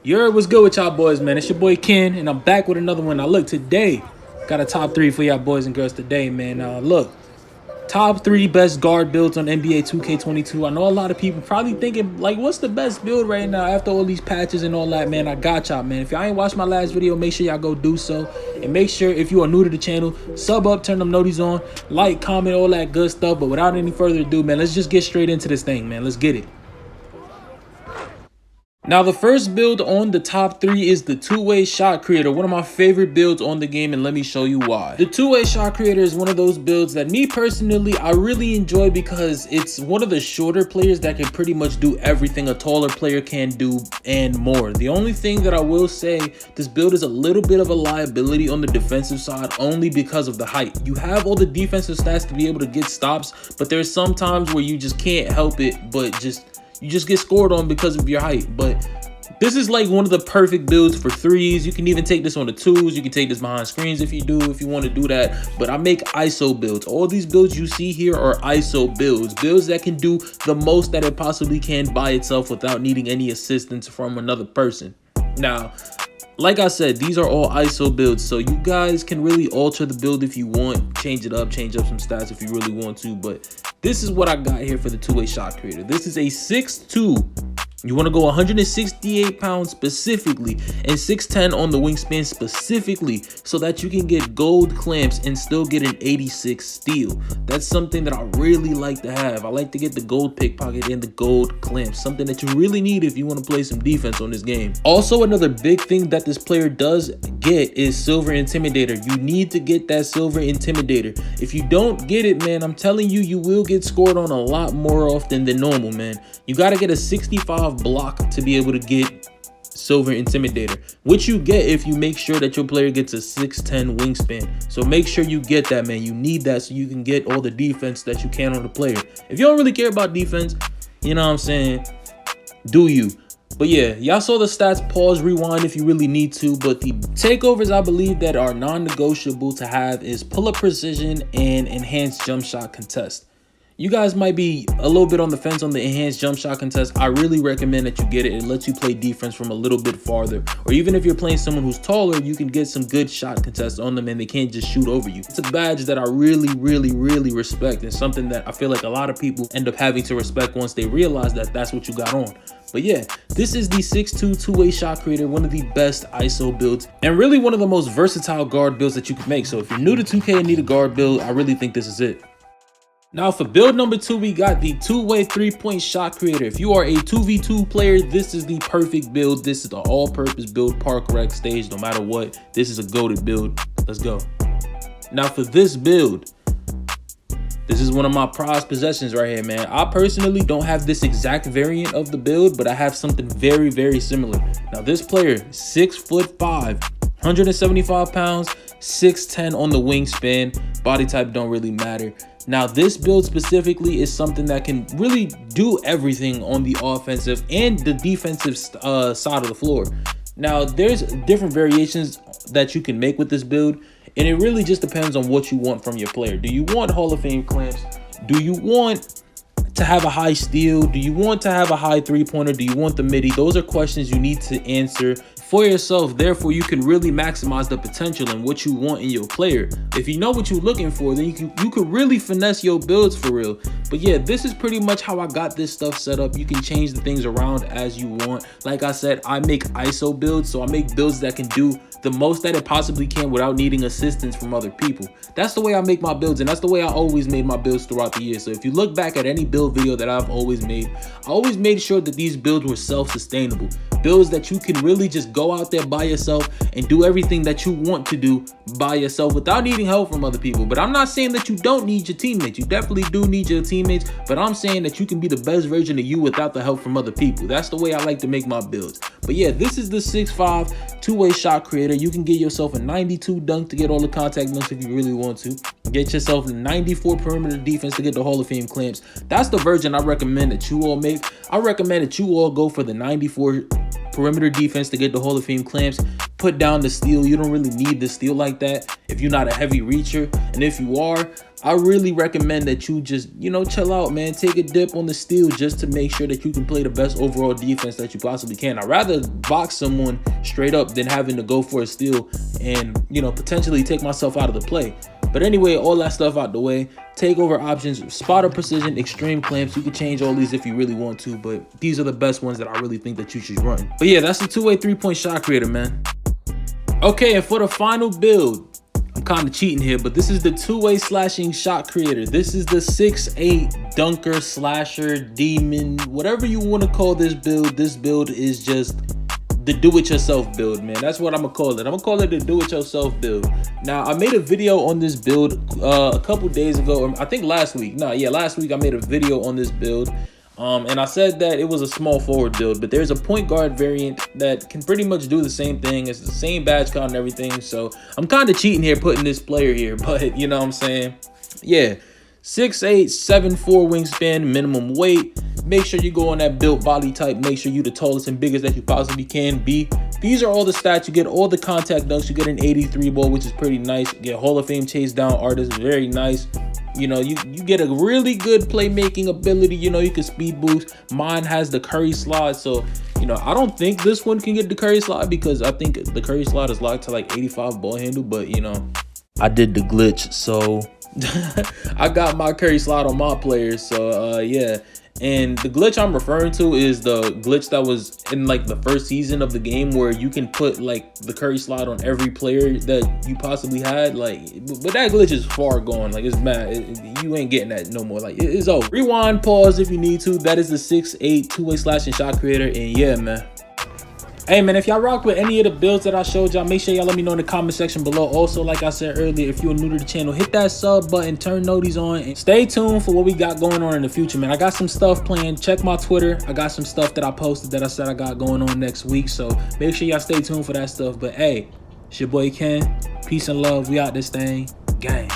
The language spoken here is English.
What's good with y'all boys, man? It's your boy Ken, and I'm back with another one. Now look, today, got a top 3 for y'all boys and girls today, man. Look, top 3 best guard builds on NBA 2K22. I know a lot of people probably thinking, like, what's the best build right now after all these patches and all that, man? I got y'all, man. If y'all ain't watched my last video, make sure y'all go do so. And make sure, if you are new to the channel, sub up, turn them noties on, like, comment, all that good stuff. But without any further ado, man, let's just get straight into this thing, man. Let's get it. Now, the first build on the top 3 is the two-way shot creator, one of my favorite builds on the game, and let me show you why. The two-way shot creator is one of those builds that me personally, I really enjoy because it's one of the shorter players that can pretty much do everything a taller player can do and more. The only thing that I will say, this build is a little bit of a liability on the defensive side only because of the height. You have all the defensive stats to be able to get stops, but there's some times where you just can't help it, but you just get scored on because of your height. But this is like one of the perfect builds for threes. You can even take this on the twos. You can take this behind screens if you want to do that. But I make ISO builds. All these builds you see here are ISO builds. Builds that can do the most that it possibly can by itself without needing any assistance from another person. Now, like I said, these are all ISO builds, so you guys can really alter the build if you want, change up some stats if you really want to, but this is what I got here for the two-way shot creator. This is a 6'2". You want to go 168 pounds specifically and 6'10" on the wingspan specifically so that you can get gold clamps and still get an 86 steal. That's something that I really like to have. I like to get the gold pickpocket and the gold clamps, something that you really need if you want to play some defense on this game. Also, another big thing that this player does get is silver intimidator. You need to get that silver intimidator. If you don't get it, man, I'm telling you, you will get scored on a lot more often than normal, man. You got to get a 65 block to be able to get silver intimidator, which you get if you make sure that your player gets a 6'10" wingspan. So make sure you get that, man. You need that so you can get all the defense that you can on the player. If you don't really care about defense, you know what I'm saying, do you? But yeah, y'all saw the stats. Pause, rewind if you really need to. But the takeovers I believe that are non-negotiable to have is pull-up precision and enhanced jump shot contest. You guys might be a little bit on the fence on the enhanced jump shot contest. I really recommend that you get it. It lets you play defense from a little bit farther. Or even if you're playing someone who's taller, you can get some good shot contests on them and they can't just shoot over you. It's a badge that I really respect, and something that I feel like a lot of people end up having to respect once they realize that that's what you got on. But yeah, this is the 6'2" two-way shot creator, one of the best ISO builds, and really one of the most versatile guard builds that you can make. So if you're new to 2K and need a guard build, I really think this is it. Now for build number 2, we got the two-way three-point shot creator. If you are a 2v2 player, this is the perfect build. This is the all-purpose build, park, rec, stage, no matter what. This is a goated build. Let's go. Now for this build, this is one of my prized possessions right here, man. I personally don't have this exact variant of the build, but I have something very similar. Now this player, 6'5", 175 pounds, 6'10" on the wingspan. Body type don't really matter. Now this build specifically is something that can really do everything on the offensive and the defensive side of the floor. Now there's different variations that you can make with this build, and it really just depends on what you want from your player. Do you want Hall of Fame clamps? Do you want to have a high steal? Do you want to have a high three-pointer? Do you want the midi? Those are questions you need to answer for yourself. Therefore, you can really maximize the potential and what you want in your player. If you know what you're looking for, then you could really finesse your builds for real. But yeah, this is pretty much how I got this stuff set up. You can change the things around as you want. Like I said, I make ISO builds, so I make builds that can do the most that it possibly can without needing assistance from other people. That's the way I make my builds, and that's the way I always made my builds throughout the year. So if you look back at any build video that I've always made, I always made sure that these builds were self-sustainable. Builds that you can really just go out there by yourself and do everything that you want to do by yourself without needing help from other people. But I'm not saying that you don't need your teammates. You definitely do need your teammates, but I'm saying that you can be the best version of you without the help from other people. That's the way I like to make my builds. But yeah, this is the 6'5" two-way shot creator. You can get yourself a 92 dunk to get all the contact dunks if you really want to. Get yourself a 94 perimeter defense to get the Hall of Fame clamps. That's the version I recommend that you all make. I recommend that you all go for the 94 perimeter defense to get the Hall of Fame clamps. put down the steel. You don't really need the steel like that if you're not a heavy reacher. And if you are, I really recommend that you just, you know, chill out, man. Take a dip on the steel just to make sure that you can play the best overall defense that you possibly can. I'd rather box someone straight up than having to go for a steal and, you know, potentially take myself out of the play. But anyway, all that stuff out the way. Takeover options, spotter precision, extreme clamps. You can change all these if you really want to, but these are the best ones that I really think that you should run. But yeah, that's the 2-way 3-point shot creator, man. Okay, and for the final build, I'm kind of cheating here, but this is the 2-way slashing shot creator. This is the 6'8 dunker, slasher, demon, whatever you want to call this build. This build is just the do-it-yourself build, man. That's what I'm gonna call it. I'm gonna call it the do-it-yourself build. Now, I made a video on this build a couple days ago, or I think last week. Last week I made a video on this build. And I said that it was a small forward build, but there's a point guard variant that can pretty much do the same thing. It's the same badge count and everything. So I'm kind of cheating here putting this player here, but you know what I'm saying? Yeah, 6'8", 7'4" wingspan, minimum weight. Make sure you go on that built body type. Make sure you the tallest and biggest that you possibly can be. These are all the stats. You get all the contact dunks. You get an 83 ball, which is pretty nice. You get Hall of Fame chase down artist, very nice. You know, you get a really good playmaking ability. You know, you can speed boost. Mine has the Curry slide. So, you know, I don't think this one can get the Curry slide because I think the Curry slide is locked to like 85 ball handle. But, you know, I did the glitch. So I got my Curry slide on my players. So, yeah. And the glitch I'm referring to is the glitch that was in like the first season of the game where you can put like the Curry slide on every player that you possibly had. Like, but that glitch is far gone. Like, it's mad. You ain't getting that no more. Like, it's over. Rewind, pause if you need to. That is the 6'8 2-way slashing shot creator. And yeah, man. Hey man, if y'all rock with any of the builds that I showed y'all, make sure y'all let me know in the comment section below. Also, like I said earlier, if you're new to the channel, hit that sub button, turn noties on, and stay tuned for what we got going on in the future, man. I got some stuff planned. Check my Twitter. I got some stuff that I posted that I said I got going on next week. So make sure y'all stay tuned for that stuff. But hey, it's your boy Ken. Peace and love. We out this thing. Gang.